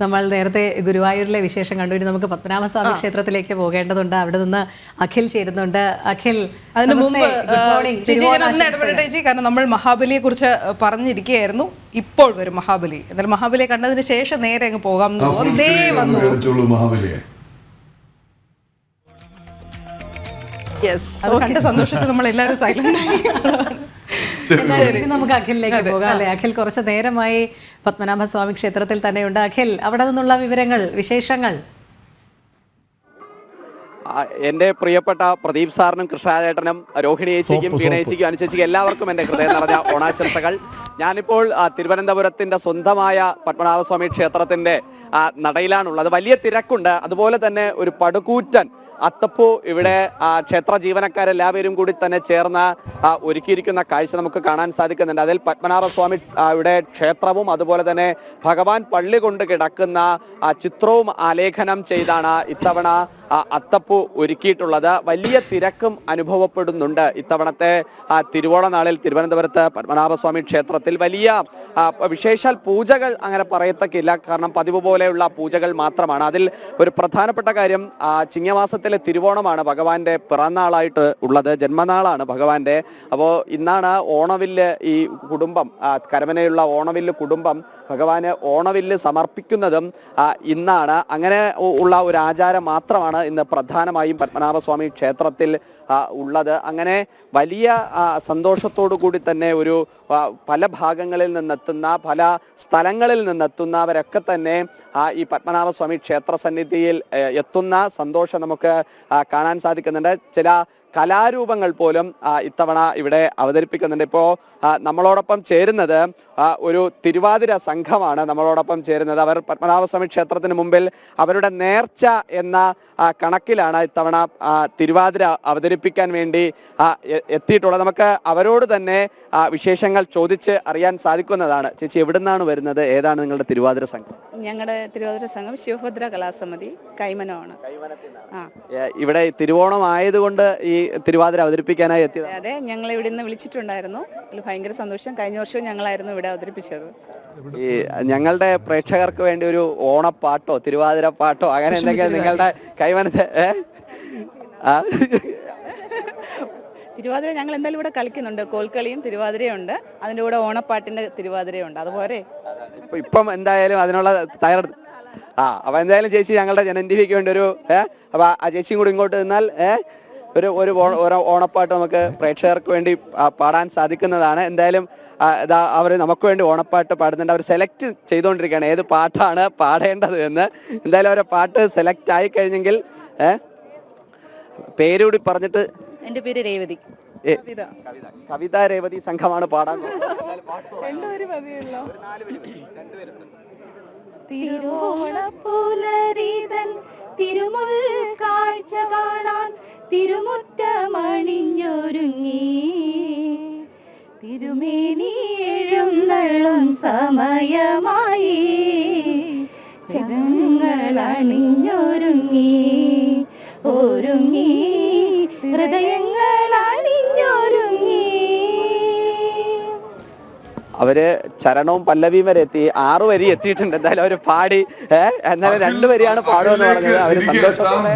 നമ്മൾ നേരത്തെ ഗുരുവായൂരിലെ വിശേഷം കണ്ടു. ഇനി നമുക്ക് പത്മനാഭസ്വാമി ക്ഷേത്രത്തിലേക്ക് പോകേണ്ടതുണ്ട്. അവിടെ നിന്ന് അഖിൽ ചേരുന്നുണ്ട്. അഖിൽ, അതിന് മുമ്പ് കാരണം നമ്മൾ മഹാബലിയെ കുറിച്ച് പറഞ്ഞിരിക്കുകയായിരുന്നു. ഇപ്പോൾ വരും മഹാബലി. എന്നാലും മഹാബലിയെ കണ്ടതിന് ശേഷം നേരെ അങ്ങ് പോകാം. അത് കണ്ട സന്തോഷത്തിൽ നമ്മൾ എല്ലാവരും സൈലന്റ്. നമുക്ക് അഖിലിലേക്ക് പോകാം അല്ലെ? അഖിൽ കുറച്ച് നേരമായി പത്മനാഭസ്വാമി ക്ഷേത്രത്തിൽ തന്നെയുണ്ട്. അഖിൽ, അവിടെ നിന്നുള്ള വിവരങ്ങൾ, വിശേഷങ്ങൾ. എന്റെ പ്രിയപ്പെട്ട പ്രദീപ് സാറിനും കൃഷ്ണേട്ടനും രോഹിണി ചേച്ചിക്കും വീണ ചേച്ചിക്കും അനുചേച്ചിക്കും എല്ലാവർക്കും എന്റെ ഹൃദയം നിറഞ്ഞ ഓണാശംസകൾ. ഞാനിപ്പോൾ തിരുവനന്തപുരത്തിന്റെ സ്വന്തമായ പത്മനാഭസ്വാമി ക്ഷേത്രത്തിന്റെ നടയിലാണുള്ളത്. വലിയ തിരക്കുണ്ട്. അതുപോലെ തന്നെ ഒരു പടുകൂറ്റൻ അത്തപ്പൂ ഇവിടെ ക്ഷേത്ര ജീവനക്കാരെല്ലാവരും കൂടി തന്നെ ചേർന്ന് ഒരുക്കിയിരിക്കുന്ന കാഴ്ച നമുക്ക് കാണാൻ സാധിക്കുന്നുണ്ട്. അതിൽ പത്മനാഭസ്വാമി ഇവിടെ ക്ഷേത്രവും അതുപോലെ തന്നെ ഭഗവാൻ പള്ളി കൊണ്ട് കിടക്കുന്ന ചിത്രവും ആലേഖനം ചെയ്താണ് ഇത്തവണ അത്തപ്പൂ ഒരുക്കിയിട്ടുള്ളത്. വലിയ തിരക്കും അനുഭവപ്പെടുന്നുണ്ട്. ഇത്തവണത്തെ തിരുവോണ നാളിൽ തിരുവനന്തപുരത്ത് പത്മനാഭസ്വാമി ക്ഷേത്രത്തിൽ വലിയ വിശേഷാൽ പൂജകൾ അങ്ങനെ പറയത്തക്കില്ല. കാരണം പതിവ് പോലെയുള്ള പൂജകൾ മാത്രമാണ്. അതിൽ ഒരു പ്രധാനപ്പെട്ട കാര്യം ചിങ്ങമാസത്തിലെ തിരുവോണമാണ് ഭഗവാന്റെ പിറന്നാളായിട്ട് ഉള്ളത്. ജന്മനാളാണ് ഭഗവാന്റെ. അപ്പോൾ ഇന്നാണ് ഓണവില്ല് ഈ കുടുംബം, കരമനയുള്ള ഓണവില്ല് കുടുംബം ഭഗവാന് ഓണവില്ല് സമർപ്പിക്കുന്നതും ഇന്നാണ്. അങ്ങനെ ഉള്ള ഒരു ആചാരം മാത്രമാണ് ഇന്ന് പ്രധാനമായും പത്മനാഭസ്വാമി ക്ഷേത്രത്തിൽ ഉള്ളത്. അങ്ങനെ വലിയ സന്തോഷത്തോടു കൂടി തന്നെ ഒരു പല ഭാഗങ്ങളിൽ നിന്നെത്തുന്ന, പല സ്ഥലങ്ങളിൽ നിന്നെത്തുന്നവരൊക്കെ തന്നെ ഈ പത്മനാഭസ്വാമി ക്ഷേത്ര സന്നിധിയിൽ എത്തുന്ന സന്തോഷം നമുക്ക് കാണാൻ സാധിക്കുന്നുണ്ട്. ചില കലാരൂപങ്ങൾ പോലും ഇത്തവണ ഇവിടെ അവതരിപ്പിക്കുന്നുണ്ട്. ഇപ്പോൾ നമ്മളോടൊപ്പം ചേരുന്നത് ഒരു തിരുവാതിര സംഘമാണ് നമ്മളോടൊപ്പം ചേരുന്നത്. അവർ പത്മനാഭസ്വാമി ക്ഷേത്രത്തിന് മുമ്പിൽ അവരുടെ നേർച്ച എന്ന കണക്കിലാണ് ഇത്തവണ തിരുവാതിര അവതരിപ്പിക്കാൻ വേണ്ടി എത്തിയിട്ടുള്ളത്. നമുക്ക് അവരോട് തന്നെ വിശേഷങ്ങൾ ചോദിച്ച് അറിയാൻ സാധിക്കുന്നതാണ്. ചേച്ചി, എവിടുന്നാണ് വരുന്നത്? ഏതാണ് നിങ്ങളുടെ തിരുവാതിര സംഘം? ഞങ്ങളുടെ തിരുവാതിര സംഘം ശിവഭദ്ര കലാസമിതി, കൈമനമാണ്. ഇവിടെ തിരുവോണം ആയതുകൊണ്ട് ഈ തിരുവാതിര അവതരിപ്പിക്കാനായി എത്തിയത്? അതെ, ഞങ്ങൾ ഇവിടെ നിന്ന് വിളിച്ചിട്ടുണ്ടായിരുന്നു. അതിൽ ഭയങ്കര സന്തോഷം. കഴിഞ്ഞ വർഷവും ഞങ്ങളായിരുന്നു ഇവിടെ അവതരിപ്പിച്ചത്. ഈ ഞങ്ങളുടെ പ്രേക്ഷകർക്ക് വേണ്ടി ഒരു ഓണപ്പാട്ടോ തിരുവാതിര പാട്ടോ അങ്ങനെ എന്തെങ്കിലും നിങ്ങളുടെ കൈമനത്തെ? തിരുവാതിര ഞങ്ങൾ എന്തായാലും ഇവിടെ കളിക്കുന്നുണ്ട്. കോൽക്കളിയും തിരുവാതിരയും ഉണ്ട്. അതിൻ്റെ കൂടെ ഓണപ്പാട്ടിന്റെ തിരുവാതിരയും ഉണ്ട്. അതുപോലെ ഇപ്പം എന്തായാലും അതിനുള്ള തയ്യാറെടുപ്പ്. അപ്പൊ എന്തായാലും ചേച്ചി ഞങ്ങളുടെ ജനൻ ടിവിക്ക് വേണ്ടി ഒരു അപ്പൊ ആ ചേച്ചിയും കൂടി ഇങ്ങോട്ട് നിന്നാൽ ഒരു ഓണപ്പാട്ട് നമുക്ക് പ്രേക്ഷകർക്ക് വേണ്ടി പാടാൻ സാധിക്കുന്നതാണ്. എന്തായാലും അവർ നമുക്ക് വേണ്ടി ഓണപ്പാട്ട് പാടുന്നുണ്ട്. അവർ സെലക്ട് ചെയ്തുകൊണ്ടിരിക്കുകയാണ് ഏത് പാട്ടാണ് പാടേണ്ടത് എന്ന്. എന്തായാലും അവരെ പാട്ട് സെലക്ട് ആയി കഴിഞ്ഞെങ്കിൽ പേരുകൂടി പറഞ്ഞിട്ട്. എന്റെ പേര് രേവതി. കവിത രേവതി സംഘമാണ് പാടാൻ. തിരുമുൽ കാഴ്ച കാണാൻ തിരുമുറ്റമണിഞ്ഞൊരുങ്ങി തിരുമേനി എഴുന്നള്ളും സമയമായി ജഗങ്ങളണിഞ്ഞൊരുങ്ങി ഒരുങ്ങി ഹൃദയങ്ങളണിഞ്ഞൊരുങ്ങി. അവര് ചരണവും പല്ലവിയും വരെ എത്തി. 6 വരി എത്തിയിട്ടുണ്ട്. എന്തായാലും അവര് പാടി. എന്നാലും 2 വരിയാണ് പാടുമെന്ന് പറഞ്ഞത്. അവര് സന്തോഷത്തോടെ